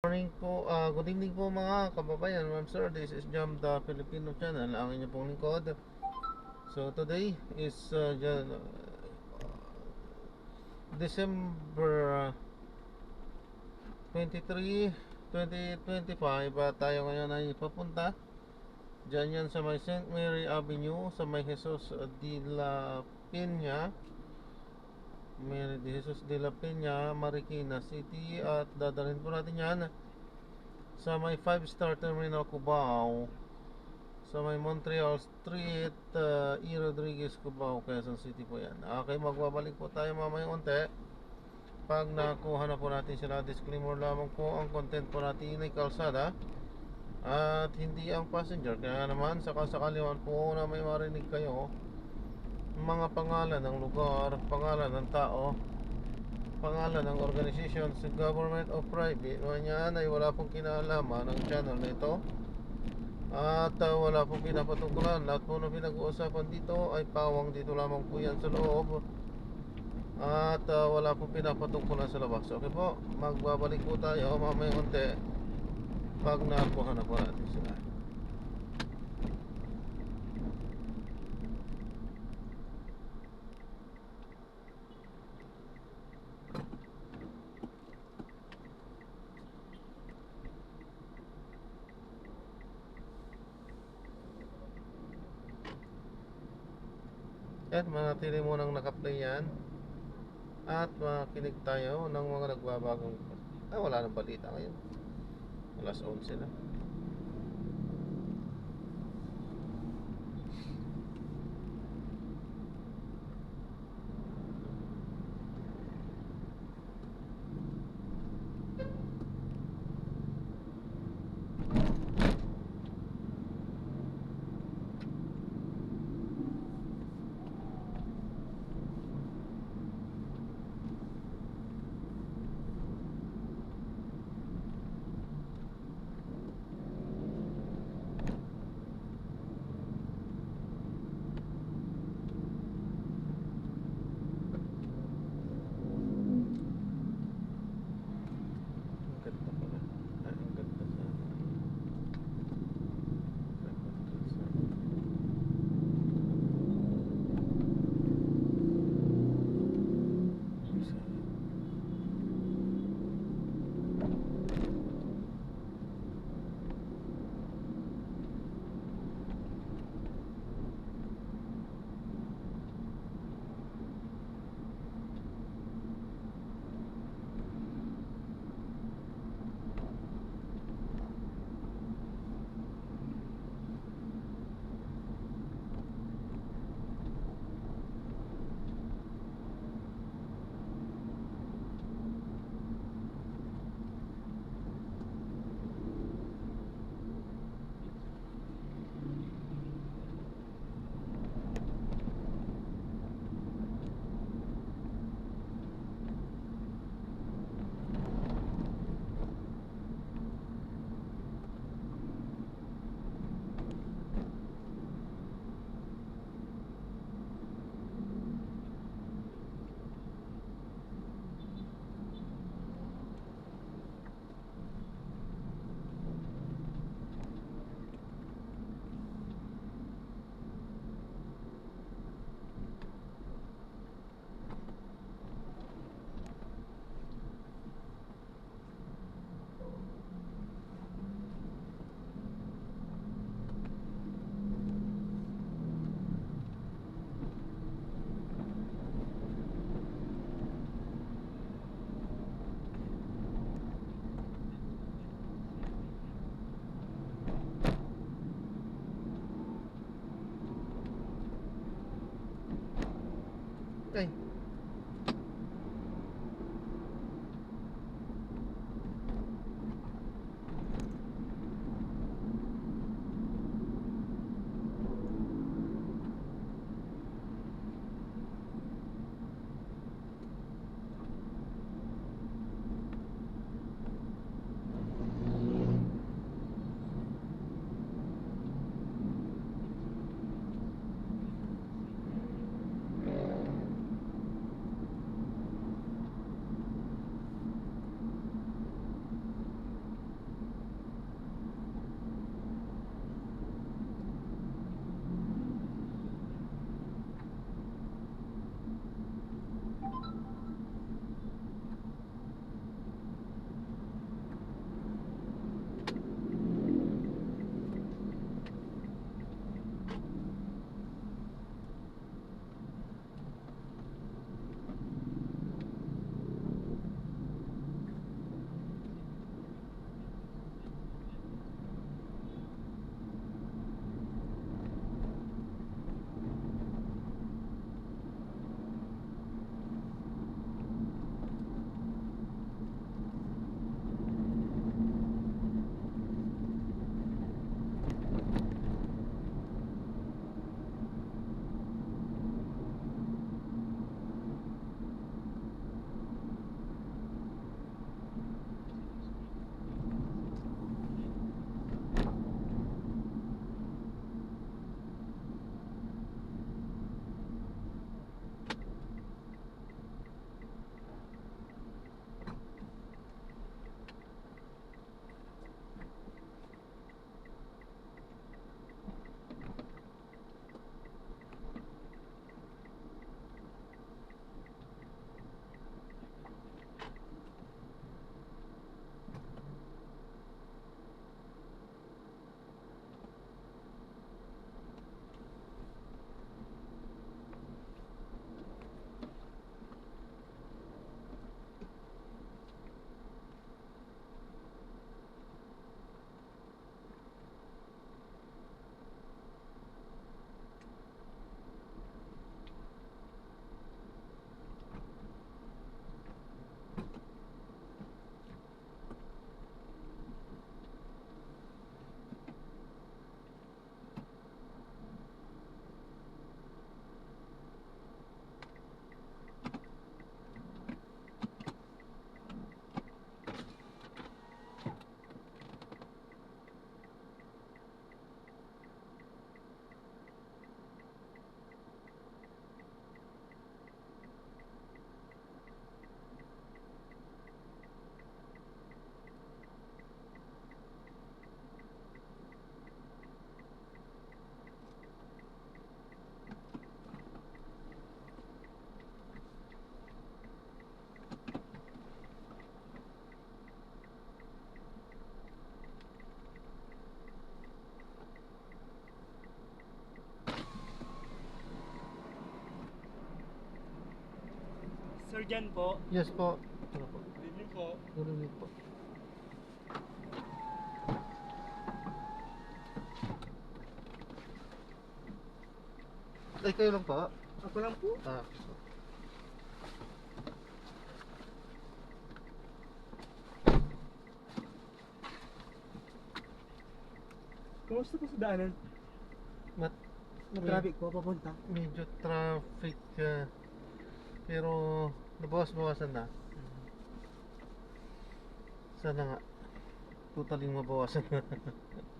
Morning po, good evening po mga kababayan, ma'am sir. This is Jam the Filipino channel, ang inyong pong lingkod. So today is December 23, 2025 at tayo ngayon ay papunta dyan yan sa may St. Mary Avenue, sa may Jesus de la Peña, Mary de Jesus de la Peña, Marikina City, at dadalhin po natin yan sa may 5-star terminal Cubao, sa may Montreal Street, E. Rodriguez, Cubao, Quezon City po yan. Okay, magbabalik po tayo mamaya unti. Pag nakuha na po natin sila, disclaimer lamang po, ang content po natin ay kalsada at hindi ang passenger. Kaya naman, sakasakaliwan po na may marinig kayo mga pangalan ng lugar, pangalan ng tao, pangalan ng organization, sa government o private, yan ay wala pong kinalaman ng channel na ito. At wala pong pinapatungkulan. Lahat po na pinag-uusapan dito ay pawang dito lamang po yan sa loob. At wala pong pinapatungkulan sa labas. Okay po, magbabalik po tayo mamaya unti pag nakuha na po natin sila. At manatili mo nang nakaplay yan. At makinig tayo ng mga nagbabagong wala nang balita ngayon. Alas 11 na. Sir Jan po. Yes po. Ano po? Hindi po. Narinig po. Ay, kayo lang po? Ako lang po. Ah. Kumusta po sa daanan? Mat Traffic po papunta. medyo traffic pero nabawas-bawasan na. Sana nga totally mabawasan na.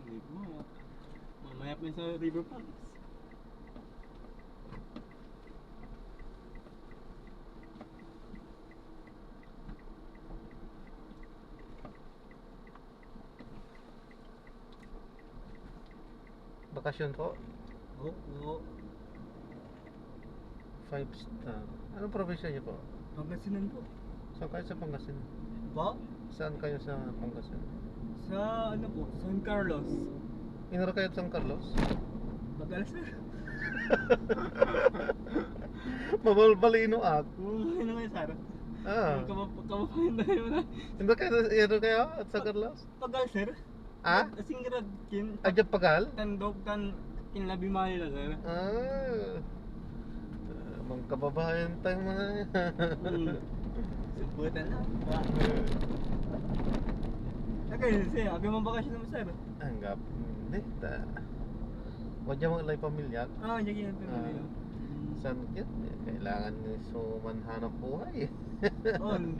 Hindi po. Mamaya pa yun sa River Palms. Bakasyon po, Oo. 5 star. Anong probinsya niyo po? Pangasinan po. Saan kayo sa Pangasinan? Po? Saan kayo sa Pangasinan? Sa ano po? San Carlos. Inara kayo sa San Carlos? Magalas na. Mabalbalino ak. Oo, ano nga Sara? Ah. Kapapahin na yun na. Inara kayo at San Carlos? Pagal sir. Ah? Asing grad kin. Adya pagal? Tandog tan kinlabi mahal na sir. Ah. Mga kababayan tayo mga Subutan na. Okay, siya. Abi mo bakasyon naman sir. Anggap. Hindi. Wadya mga lay pamilya. Ah, jadi natin nila. San kit? Kailangan ni so manhanap buhay. On.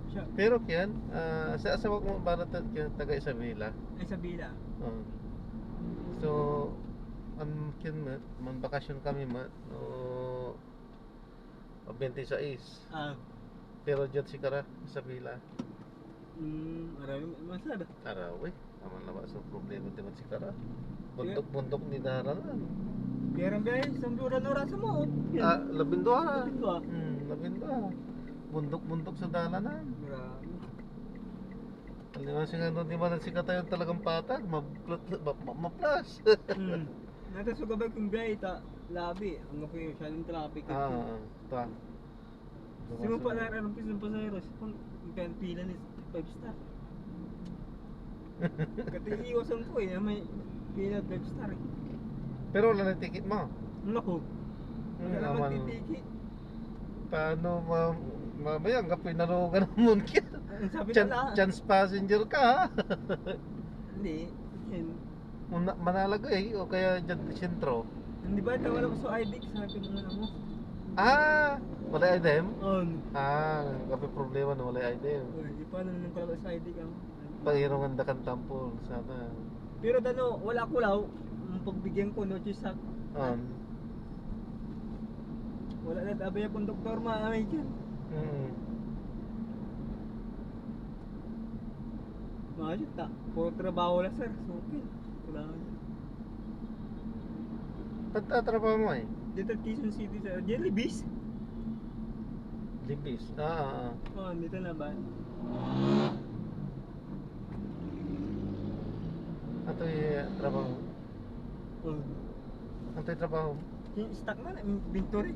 Siya. Pero kyan, sa asawa ko barat kyan taga Isabela. Ay sa bila. Oh. So, kyan man bakasyon kami no 26. Ah. Pero dyan si Kara, Isabela. Marami masada. Araw naman na ba so problema din si Kara. Bundok-bundok ni Daralan. Biarang biyahe, isang bulan oras sa mo. Ah, 12. Labindua. 12. Bundok-bundok sa dalanan. Grabe. Alam mo siya di ba si Katayon talagang patag, maplas. Nata sa gabay kong biyahe ta labi. Ang po yung siya ng traffic. Ta. Sino pa na rin piso ng pasaheros? Kung pila ni 5 star. Kasi iwasan ko may pila 5 star eh. Pero wala na ticket mo. Naku. Wala naman titiki. Paano mamaya ang kapoy nalugan ng munkit. Ang sabi nila. Chance passenger ka ha. Hindi. Yan. Manalaga o kaya dyan sentro. Hindi ba ito wala ko sa ID sa akin ng mo? Ah, wala item? On. Kape problema na wala item. Uy, paano naman pala sa ID ka mo? Pangirong ang dakan tampol sana. Pero dano, wala ko law. Ang pagbigyan ko no sa wala na abay akong doktor maamay dyan. Mahal ta. Puro trabaho lang sir. So okay. Wala ka dyan. Pagtatrabaho mo Dito Quezon City sir. Diyan Libis. Libis. Oh, dito na ba? Ato yung trabaho. Oh. Ato yung trabaho. Yung stock man, inventory.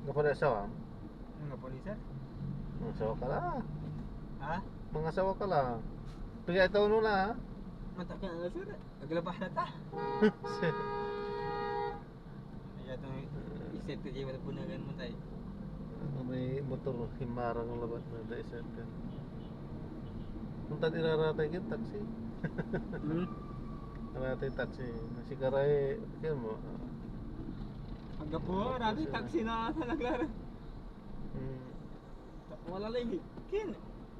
Gapa na asawa? Ano po ni sir? Mga asawa ka lang. Ha? Mga asawa ka lang. Pagka ito na ha? Mata ka na sir. Naglabah na ta. Kaya itong iset ko dyan punagan mo tayo. May motor himarang labat na dahil sa ito. Punta niraratay yung taxi. Naratay taxi. Si Karay, kaya mo. Hanggang po, natin taxi na naglara. Wala lang yung kin.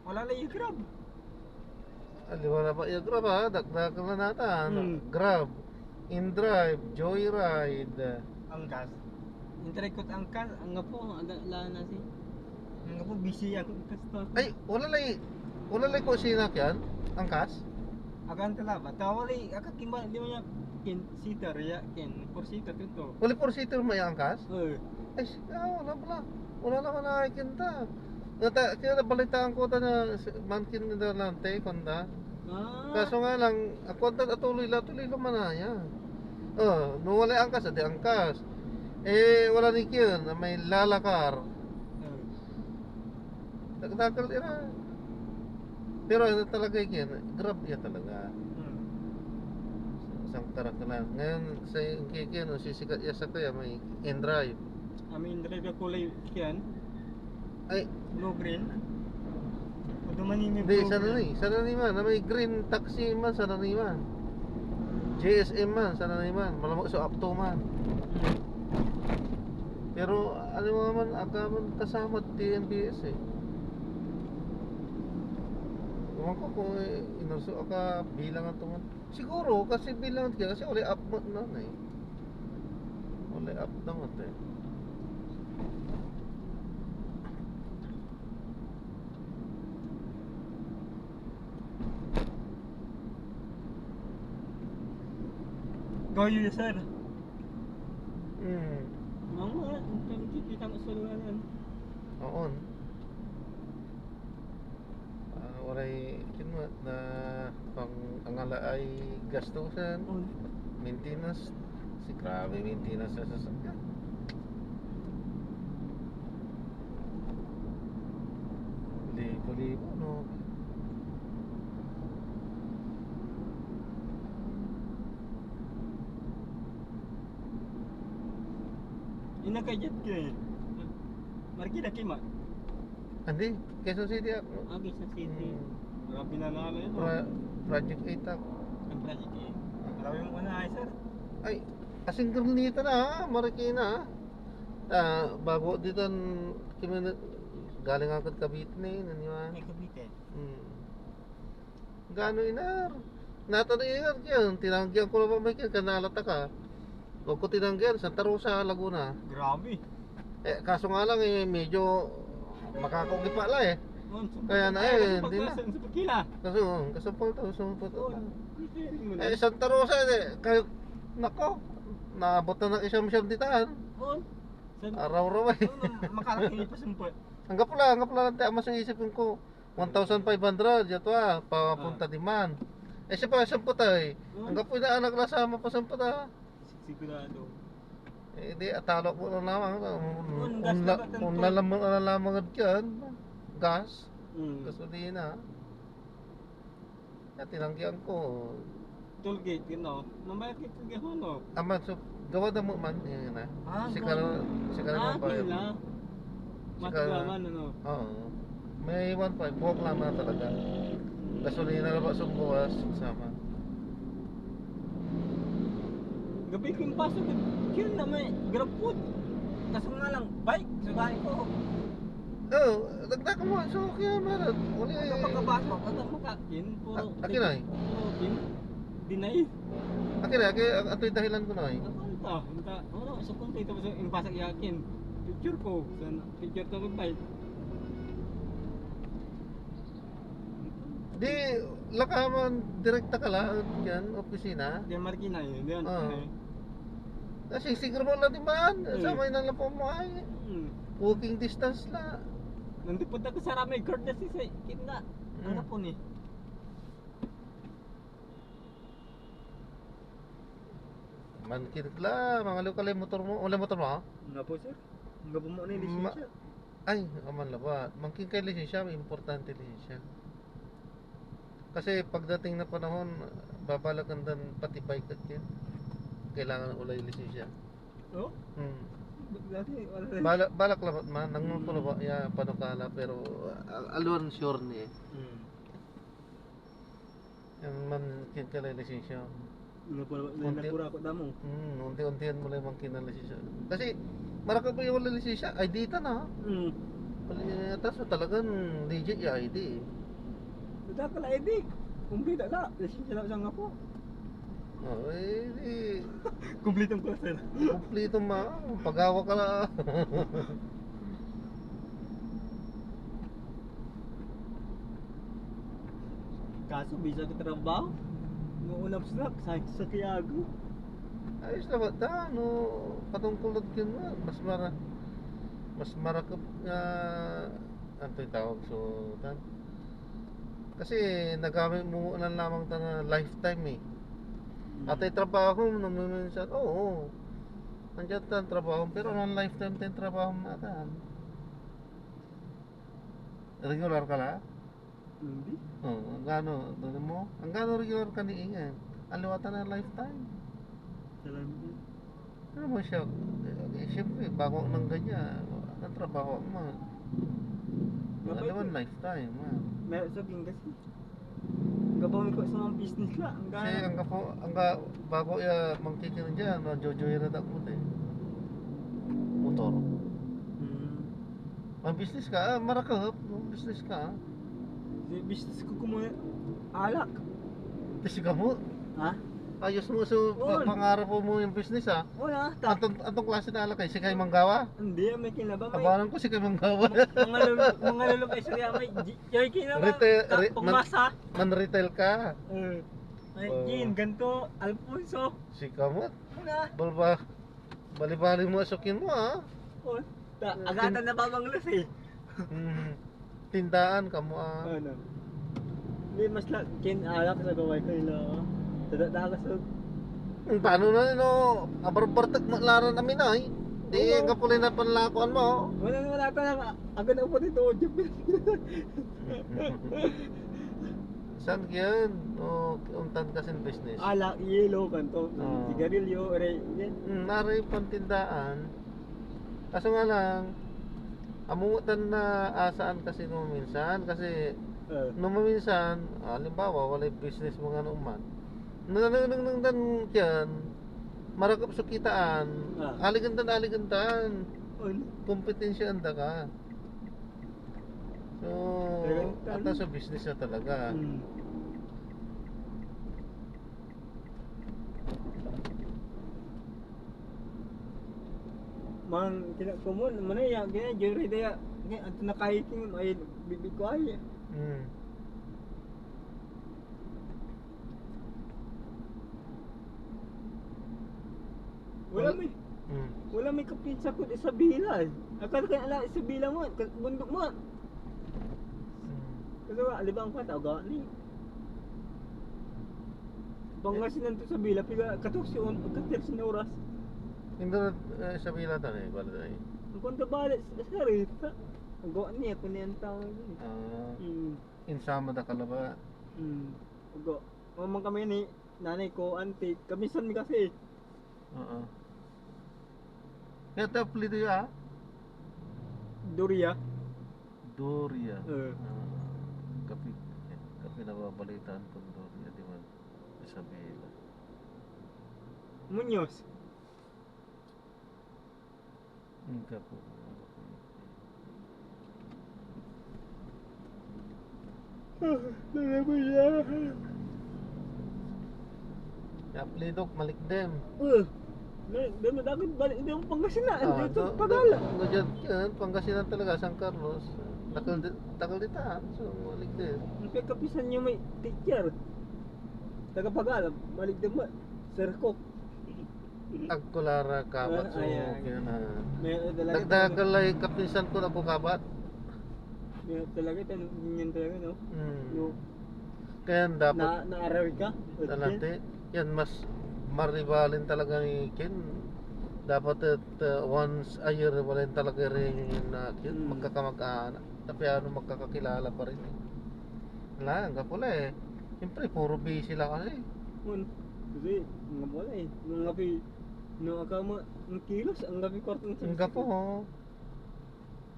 Wala lang yung grab. Di ba na ba yung Grab ha? Dakdak na natin. Grab, InDrive, Joyride. Angkas. Interekot angkas. Ang nga po, ala na si. Ang nga po, busy ang angkas. Ay, wala lang ko sinak yan? Angkas? Agan talaba. Tawali, akakimba, di mo niya kin seater ya, kin 4-seater ito. Wala 4-seater may angkas? Ay, Wala pala. Wala naman nakakinta. Kaya nabalitaan ko ta na mankin na lante, konda. Kaso nga lang, ako tuloy naman na yan. Nung wala angkas, adi angkas. Wala ni yun, na may lalakar. Nagdakal ira. Pero ano talaga yun, grab yan talaga. Isang tarak na. Ngayon, sa kikin, sisikat ya sa kaya, may in-drive. Amin drive kulay yan. Ay, Blue green. O dumanin yung hindi, blue sana ni man, na may green taxi man, sana ni man. JSM man, sana ni man, malamok sa Apto man. Pero ano mo naman, aga man kasama TNBS eh. Ewan ko kung inurso ka bilang ito man. Siguro, kasi bilang ito kasi uli up mo na eh. Uli up naman eh. Goyo sir. Oo. Kita mo sa lugar yan. Oo. Walay kinwa na pang angala ay gastusan, maintenance, si grabe maintenance sa sasakyan. Libo-libo no. Inakajat ka eh. Marki na kima. Andi, Quezon City ako. Agi sa city. Marami na nalo yun. Project 8 ako. Ang project eh. Marami mo na ay sir. Ay, kasing granita na ha, Marikina ha. Bago dito kami galing agad Cavite na yun, ano yun? May Cavite. Gano inar? Natanong inar yun, tinanggihan ko na ba may kanalata ka? Huwag ko tinanggihan, Santa Rosa, Laguna. Grabe. Kaso nga lang medyo makakugipa lang eh. Kaya na hindi na. Sa pagkila. Kasapal to, sumpot. Santa Rosa kayo, nako, naabot na ng isang ditaan. Araw-raw eh. Makaraki pa sumpot. Hanggang pala lang tayo mas isipin ko 1,500 yato papunta di man. Siya pa sampot ay. Hanggang po inaanak na sama pa sampot Sigurado. Di atalo po na naman. Gas Kung nalamangan yan, gas, gasolina. Tinanggihan ko. Tollgate, gino. Mamaya kita gahono. Aman, so gawa na mo man yun na. Sikaro mo pa yun. Matigaman ano. Oo. May 1.5, buwak lang na talaga. Gasolina na ba sumbuwas sama. Gabi ko yung pasok, yun na may grab food. Kaso nga lang, bike, sugahin ko. Dagdag mo, so kaya marat. Pagkapasok, at ang makakin, puro... Akin ay? Puro dinay. Akin ay, ato'y dahilan ko na ay. Ano, sa punta ito, yung pasak yakin. Picture ko, picture to bike. Di, lakaman, direkta ka lang, yan, opisina. Di markina yun, di yan. Kasi siguro mo lang naman, samay na lang po mo ay. Walking distance la. Nandun punta ko sa Ramay courtesy sa kitna. Ano po ni? Mankit la, mga lokal motor mo. Wala motor mo ha? Nga po sir. Nga po mo na yung lisensya. Ay, aman la ba? Mangkin kay lisensya, importante lisensya. Kasi pagdating na panahon, babalakan dan pati bike at yan. Kailangan ulay lisensya. Oh? Dati wala. Balak lang man, nangupo na ba? Ya, panukala, pero alwan sure ni. Yan man kinkalay lisensya. Nga po, nakura ko damo. Unti-untihan mo lang mangkin na lisensya. Kasi, maraka pa yung wala lisensya, ID ta na. Tapos talagang legit yung ID eh. Sudah ka na ID. Kumplita na. Lisensya na siyang nga po. Di. Kumplitong ko sir. Kumplito pag-awa ka na. Kaso, bisa ka trabaho. Noong snap sa Quiago. Ayos na ba? Patungkulad yun na. Mas marakap nga, ano yung tawag? So, Kasi nagamit mo na lamang ta na lifetime eh. At ay trabaho mo nung minsan, oo. Nandiyan ta ang trabaho, pero non lifetime din trabaho mo natin. Regular ka na? Hindi. Oo, ang gano, doon mo? Ang gano regular ka ni Ingan? Aliwatan na lifetime. Salamat. Ano mo siya? Siyempre, bago nang ganyan, ang trabaho mo. Aliwan lifetime. Meron sabihin kasi. Gabawin ko sa mga business la. Ang Kasi gana. bago mangkikin dyan, jojoy rin ako din. Motor. Business ka, marakap, business ka. Di business ko kumuha. Alak. Kasi ka mo, Ha? ayos mo so Oo. pangarap mo yung business ha. Wala. Atong klase na alak si kay Manggawa. Hindi, may kinaba. May Kabaran ko si kay Manggawa. mga lulong ay sarya. May joy kinaba. Retail- Pangmasa. Man retail ka. Ay, Oo. Gin, ganto, Alfonso. Si kamot. Wala. Balba. Bali-bali mo asukin mo ha. Oh, agatan na babanglos eh. Tindaan kamo ah. Ano? Hindi, mas kin alak sa gaway ko ilo. Tadadakas sa... Paano na no? Abarbartak maklaran namin ay. Di Oo. kapulay na panlakuan mo. Wala ka lang. Aga na po dito. Saan yan? O, untan kasi business. Alak, yelo, kanto. Oo. Sigarilyo, aray. Yan. Naray pantindaan. Kaso nga lang, amungutan na asaan kasi nung minsan. Kasi nung minsan, halimbawa, walay business mga numan. Nananang yan, marakap sa kitaan. Aligantan. Kompetensya anda ka. So, ata sa business na talaga. Mang kinakumon, mana ya, gina juri dia. Gina anto nakaiting ay bibig ko ay. Wala may kapitsa ko sa bila. Akala ka ala sa bila mo, bundok mo. Kasi alibang ko taga ni. Pangasinan to sa bila, piga katusyon, pagka-13 oras. Hindi na sabi natin eh, bala tayo. Ang punta balik sa rita. Ang gawa niya, kung niyan tao yun. Insama da kalaba. Ugo. Mamang kami ni nanay ko, auntie. Kamisan mi kasi. Oo. Kaya tapli do ya? Doria. Doria. Eh. Kapi nababalitaan ko Doria, di ba? Isabela. Muñoz. Hindi po. Kaplidok, malikdem. Dami dagat balik hindi mo Pangasinan. Dito Pagala. Diyan yan, Pangasinan talaga, San Carlos. Takal dita, so malikdem. Ang kapisan niyo may teacher. Taga Pagala, balik din ba? Serkok. Agkulara kabat, so Ayan. kaya na. May talaga. Nagdagalay kapisan ko na po kabat. May talaga ganyan talaga no. No. Kaya dapat Na-araw ka. talante. Yan mas maribalin talaga ni Ken. Dapat once a year wala talaga rin na Ken magkakamag-anak. Tapi ano magkakakilala pa rin eh. Wala, hanggang pula eh. Siyempre puro busy lang kasi. Kasi nga wala eh. Nung gabi no akama ng kilos ang gabi kwartong Hanggang po.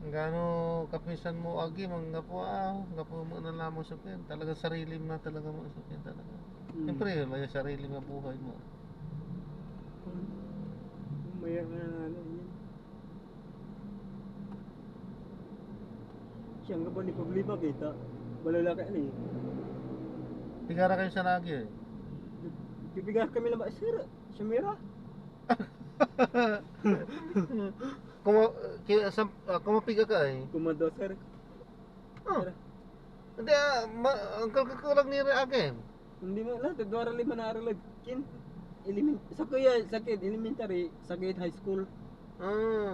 Gano kapisan mo agi mangga po gapo mo na lamang sa Ken. Talaga sarili mo na talaga mo sa Ken talaga. Siyempre may sarili nga buhay mo. Maya nga ano yun. Siyang ka pa ni problema kita. Balala ka ano eh. Tigara kayo sa lagi eh. Bibigas kami lang ba? Sir, Shamira. Kumapiga ka eh. Kumado sir. Oh. Hindi ang kalkakulang ni Reagen. Hindi mo lang, tagwara lima na aralag. Sakit, elementary, sakit high school.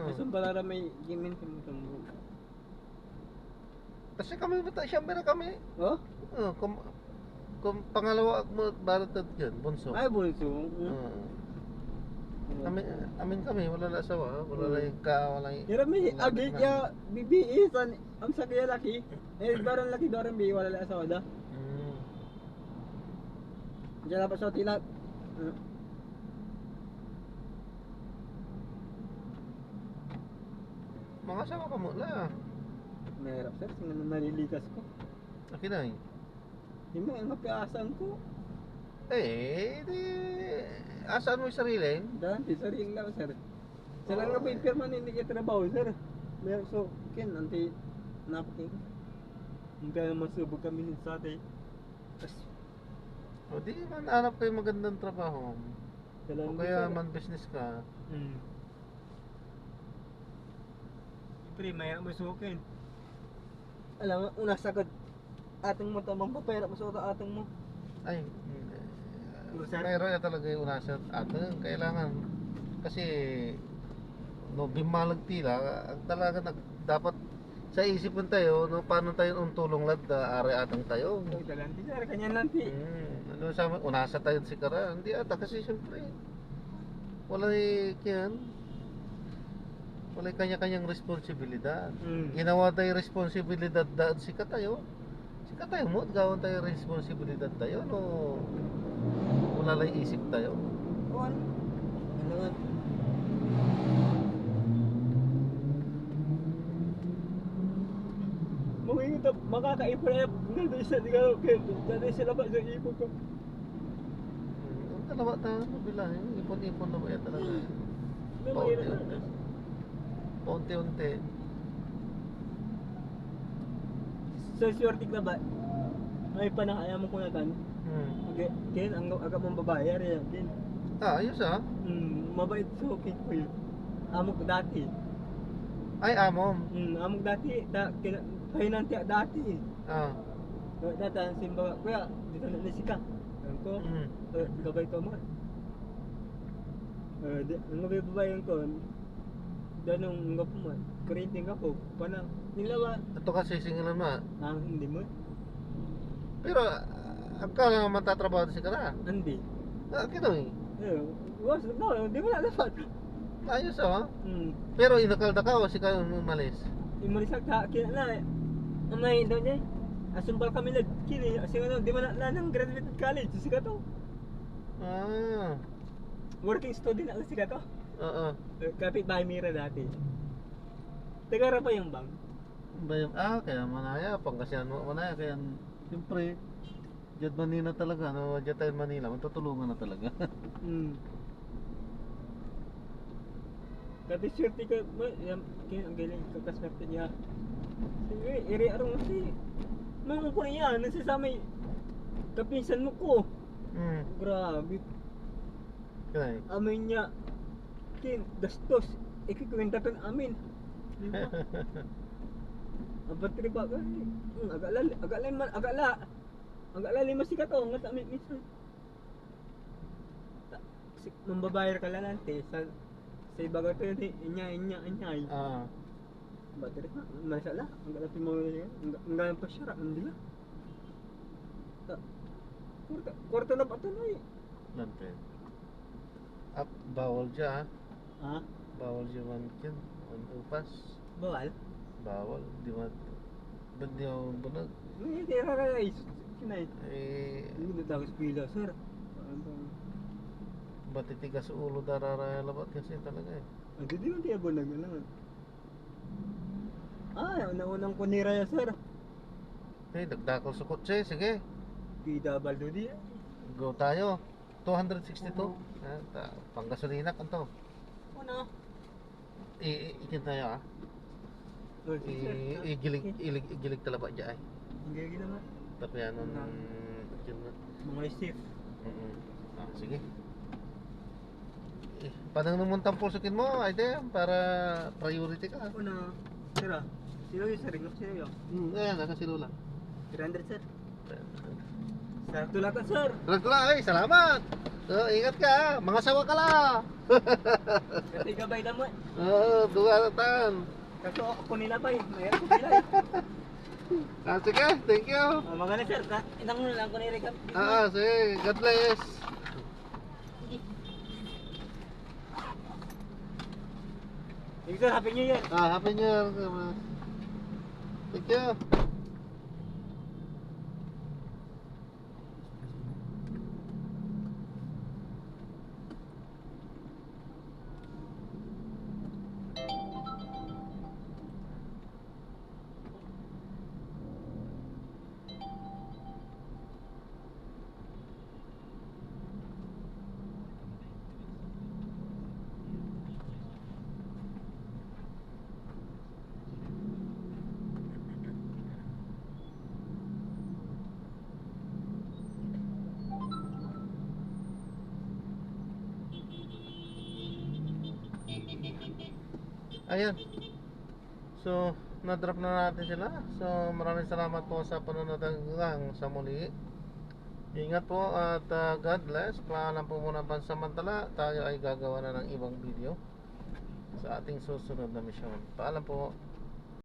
Kasi para may gimin kami. Kasi kami bata, siyempre na kami. Oh? Kung pangalawa mo, baratad yun, bunso. Ay, bunso. Kami, wala na asawa, wala na yung wala yung... Kira may wala agi na- ya bibi san am sa kaya laki. Doran laki doran bi wala la asawa da. Hmm. Diyan dapat sa tilat. Mga asawa ka mo na. Mahirap sir, sino nalilikas ko. Akin na eh. Hindi ang mapiasan ko. Di... Asaan mo yung sarili? Dan di sarili lang sir. Sila nga ba yung pirma hindi ka trabaho sir. Meron so kin anti napaking. Hindi naman subok kami ni sa ate. O di man, hanap kayo magandang trabaho. O kaya man business ka. Pre, may masukin. Alam mo, una sagad. Ating mo tamang papera mo sa ating mo. Ay, Sir? mayroon na talaga yung unasa at kailangan kasi no bimalag tila ang talaga dapat sa isipin tayo no paano tayo untulong lad are atang tayo. Dalanti sir, kanya nanti. Ano sa amin, unasa tayo si Kara hindi ata kasi siyempre wala kanya-kanyang responsibilidad. Ginawa tayo responsibilidad daan si katayo mo gawin tayo responsibilidad tayo no wala lang isip tayo. Kuan. Ano nga? Mungkin kita makakaipon na isa di ka dati sila ba sa ipon ko. Ang dalawa tayo bilahin ipon-ipon na ba yan talaga May mahirap na. paunti-unti. Sa shortik na ba? May panakaya mo ko na tan. Okay, kin ang aga mong babayar yan. Kin. Ayos ah. Mabait so okay ko yun. Amok dati. Ay amom. Amok dati kahinanti dati. Dati ang simba kuya dito na nisika. Ang ko. Gabay to mo. Ang gabay babayan ko. Danong nga po man. Kuryente nga po. Panang nilawa. Ito kasi singilan mo. Hindi mo. Pero ang kala naman tatrabaho si Kara. Hindi. Kinoy. Was no, di mo na dapat. Ayos ah. Pero inakal na ka o si Kara umalis. Imalisak ta kina na. Amay daw niya. Asumbal kami lag kini. Kasi ano, di mo na nang graduate college si kato. Working student ako si kato. Oo. Kapit bahay Mira dati. Tagara pa yung bang. Bayam kaya manaya Pangasinan mo manaya kaya siyempre Diyan Manila talaga no, diyan tayo Manila matutulungan na talaga. Kati swerte ka yan ang galing kakaswerte niya. Sige, iri arong si mga ko niya nasasamay kapinsan mo ko. Grabe. Kaya Amin niya kin gastos ikikwenta kan amin. Di ba? Ang battery ba agak lima sikat oh ngat amin minsan. Membayar ka lang nanti sa ibaga to inya. Battery ka masalah agak lapis mau enggak pa syara andila. Kwarta na patuloy. Nante. Bawal dyan Ha? Bawal dyan man kin. Upas. Bawal? Bawal. Di man. Ba't di ako bunag? Hindi, raray. Kinay. Ba't Hindi na tapos pila, sir. titigas ulo dararaya labat kasi talaga eh. Ang hindi mo tiya bunag na lang. Naunang kunira ya, sir. Dagdakol sa kotse. Sige. Pida baldo di. Go tayo. 262. Panggasolina kanto. Ano? Ikin tayo ah. Igilig talaba dyan ay. Hindi lagi naman. Tapi ano Mga safe. sige. Panang numuntang pulsukin mo, Aide, para priority ka. Ano? Sir, sino yung sir? Sino yung? Ayan, nakasilula. 300, sir. Sir, tulatan, sir. Ay, salamat! Ingat ka, mga sawa ka lang. Kasi gabay na mo. Oo, duwalatan. Kaso ako nila pa eh. Mayroon ko sila eh. Sige, thank you. Maganda sir, inang mo lang ko na i-recap. Sige, God bless. Thank you sir, Happy New Year. Happy New Year. Thank you. Ayan. So, na-drop na natin sila. So, maraming salamat po sa panonood hanggang sa muli. Ingat po at God bless. Paalam po muna pansamantala. Tayo ay gagawa na ng ibang video sa ating susunod na misyon. Paalam po.